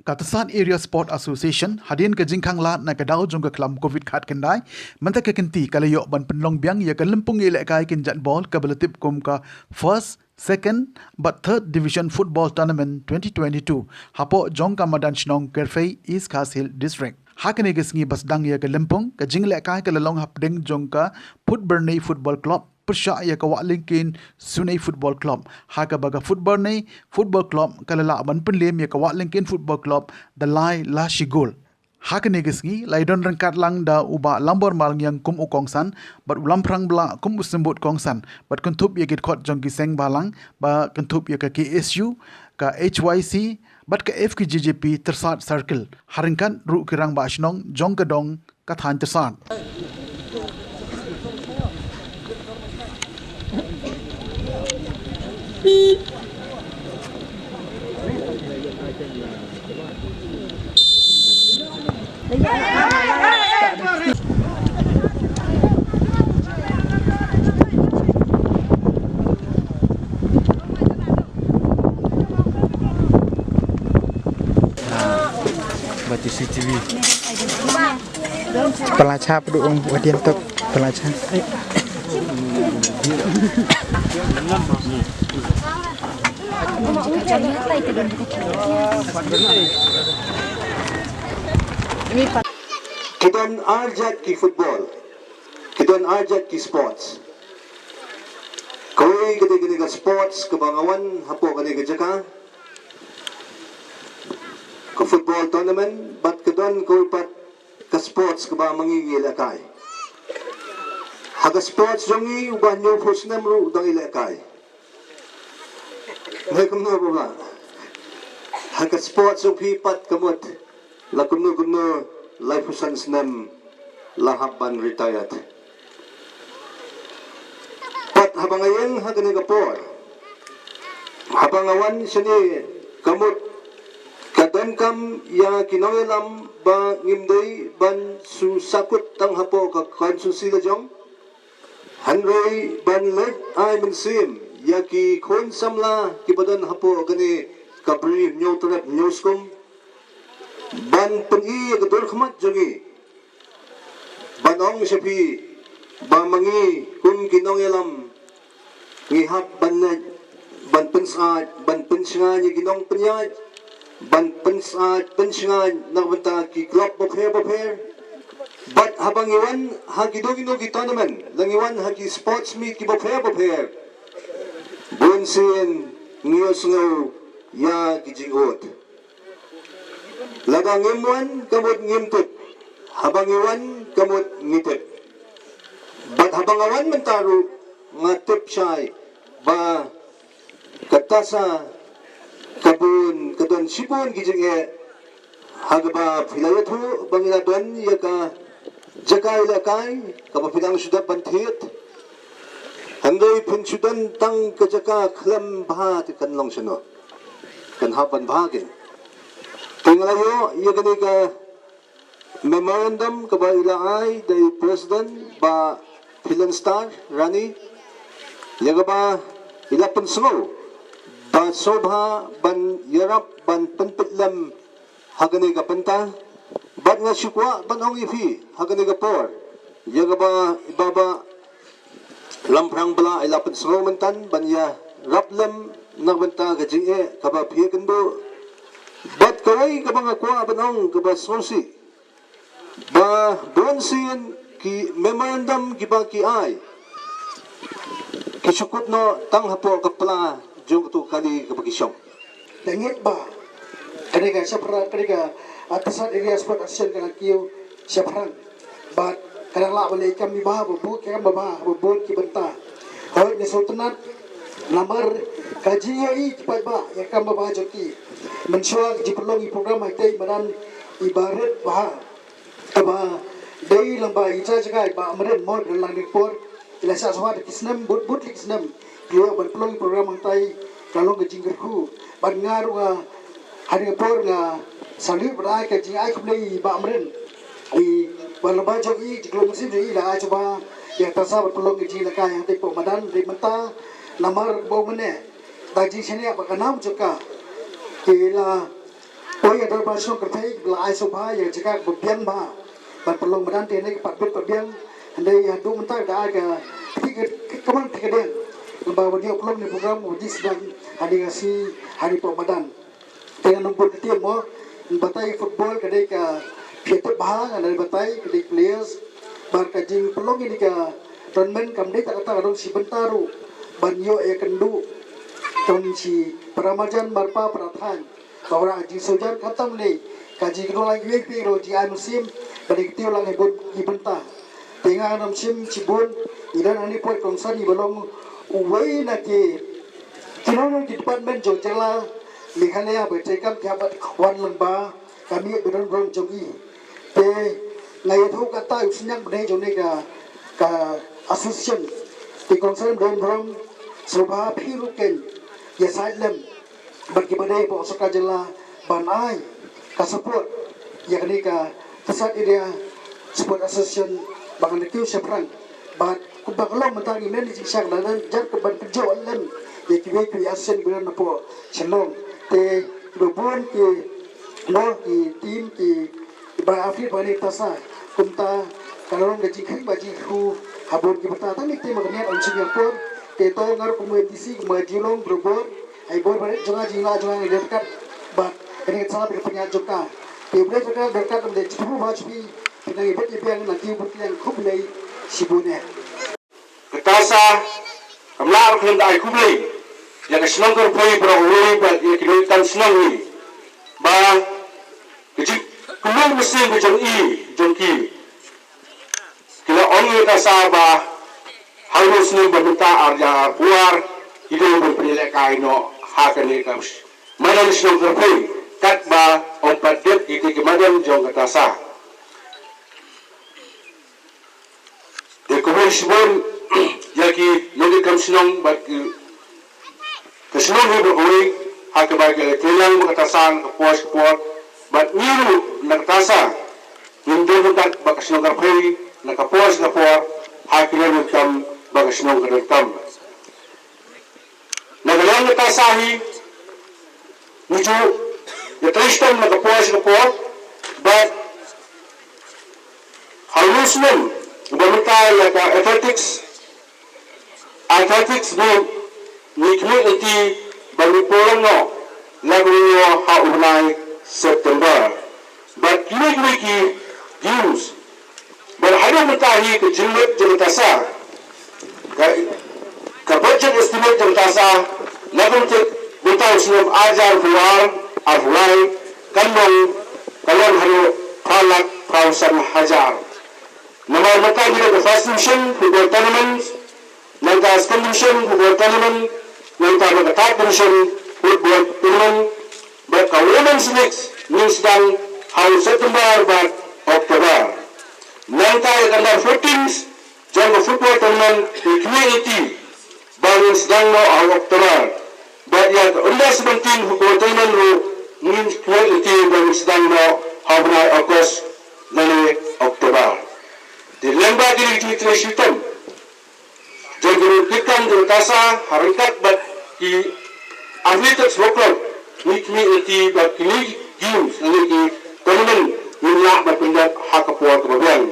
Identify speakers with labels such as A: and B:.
A: Katasan Area Sport Association hadian ke jingkang lat na kadau jong ke kelam COVID khat kendai menta ke kenti kalayok ban penlong biang ya ke lempung ilek kai kin jat ball ke beletip kum ka first second but third division football tournament 2022 hapo jong ka madan chnong kerfei East Kashil district hakane ke singi basdang ya ke lempung ke jinglek kai ke lelong hapdeng jong ka Put Burney football club persya ya kawak linkin Sunai Football Club haka baga football club kalala ban penlem ya kawak linkin football club dalai la shigol haka negisgi laidon rengkat lang da uba lambor malang yang kum ukongsan bat ulam prang bla kum usembut kongsan bat kentup ya git kot jong giseng balang ba kentup ya ka KSU ka HYC bat ka FKJJP tersat circle haringkan ru kirang ba ashnong jong kedong kathan tersat
B: Baca CCTV. Pelacak peduk orang buat dia untuk pelacak.
C: Kiton arjat ki football, kiton arjat ki sports. Koi gede ka sports kebangawan hapo gede jaka. Ke football tournament, bat kiton koi pat ke sports keba mangigil akay. Haga sports jongi ubah new first name ru udang ilakay. Mereka menurut apa? Haga sports jong pipat kamut lakuno life sans nem lahaban retired. Pat habangayan hagani kapor. Habangawan sini kamut kadangkam ya kinongelam ba ngimday ban susakut tang hapo ka konsusila jong. Hanrei ban leg ay mensim ya ki kon samla kibadan hapo gani kabri nyotrep nyoskum ban peni gador khmat jogi banong sepi ba mangi kun kinong elam ngihap ban pensa ni kinong penyaj ban pensa nagbenta ki club bopher bat habang iwan hagidogino ki tournament langiwan hagi sports meet ki bopher bunsin ngiyosngo ya ki jingot lagang imuan kamut ngimtut habang iwan kamut ngitip bat habang awan mentaru ngatip syai ba katasa kabun kadon sibun gijinge hagaba filayatu bangila don ya ka jakai lakai kapapilang sudah banthit handoy pinsudan tang kajaka klam bahat kan long sino kan hapan bahagin tingalayo iya gani ka memorandum ka ba ilaay day president ba Philan Star Rani yaga ba ilapan sungo ba sobha ban yarap ban penpitlam hagani ka penta bat nga syukwa ban hong ifi hagani ka por yaga ba ibaba lamprang bala ilapan sungo mentan ban ya raplam nagbenta ka jinge ka ba piyakan bo bat kawai ka mga kwa banong ka ba sosi ba bonsin ki memorandum ki ba ki ay kisukot no tang hapo ka pala jong tu kali ka pagisyong
D: langit ba kaniga siya para kaniga atasan area sport association kana kiyo siya parang bat kadang la balay kami bah bubut kaya babah bubut ki benta hoy ni sultanat lamar kajiya i kipai ba ya kam babah joki mensual di pelongi program ai madan ibarat bah aba dai lamba ica jagai ba amren mod lang report ila sa swat kisnam but kisnam kiyo ban pelongi program ai kalau ngejinggerku ban ngaru nga hari por nga salib rai ka jing ai kumlei ba amren i ban lamba joki di kelong sim di ila ai coba ya tasa ban pelongi jing la ka yang te po madan de menta namar bo mene daji sini apa kanam joka kila Poi ada bahasa kertai belai sobha yang jika berbiang bah, berpelong badan tiada kepat berbiang, andai hadu mentah dah aga, kemana tiga dia, lepas dia pelong ni program uji sedang hari kasih hari Ramadan, dengan nombor ketiga mo, batai football kadai ke fitur bah, andai batai kadai players, bar kajing pelong ini ke tournament kamdai tak kata kadang si bentaru, banyo kendu, tahun si peramajan barpa perathan. Bahwa ji sojar khatam le kaji keno lagi pi ro ji an sim balik tiu lang hebon ki benta tenga nam sim cibun idan ani poi kongsan ni balong uwei na ke kino no department jo jala likhane ya bete kam kya bat wan lamba kami beron beron jogi te ngai thu kata usnyang bne jo ne ka association ti kongsan beron beron sobha phi ruken ya saidlem bagi badai po suka jela banai ka support yakni ka tasat area support association bangan kiu seprang bat ku baklong mentang imen di siang dan jar ke ban kerja len ya kiwe ki association beran po selong te bebon ki no ki tim ki ba afri bani tasa kumta kalong gaji khang baji khu habon ki bata tan te magniat on singapore te to ngar ku medisi ku majilong berbor ai bor balik jangan jila jangan dekat bat ini salah punya joka tebel dekat menjadi cukup wajib kita ibet yang nanti yang kublai sibune
E: ketasa kamlar kan ai kublai yang senang kerpoi berawai bat yang kita senang ni ba jadi kumang mesin bujang jongki kila ongi ketasa ba harus ni berbentak arja puar hidup berpenilai kaino hakane kaus madan senang kerpoi kat ba ompat dek itu kemadan jong ketasa kumang sibon yaki nogi kam senang bat kesenang ni berkori hak bagi telang berkatasan kepuas bat niru nakatasa hindu kat bak senang kerpoi nakapuas kapuar hak ni kam bak senang kertam nagalang natasahi nuju ya tristan nakapuas kapuar bat halusmen Bamita yaka athletics ni community bamiporang no laguyo haulay September but ki views but hayong matahi ke jilmet jiltasa ka budget estimate jiltasa laguntik bitaw sinong ajar hulay kanong kalon haro palak pausan hajar Nama mata kita ke first division football tournament, nanti second division football tournament, nanti ke third division football tournament. But ka women's leagues means dan how September but October. Nanti under 14s jang football tournament di community bangin sedang no October. But yang under 17 football tournament ro means community bangin sedang no how August dan October. Di lembaga diri kita sistem, jadi kita tasa harikat bat di athletics lokal, ni community bat kini games, ni tournament, ni nak berpindah hak kepuar kemudian.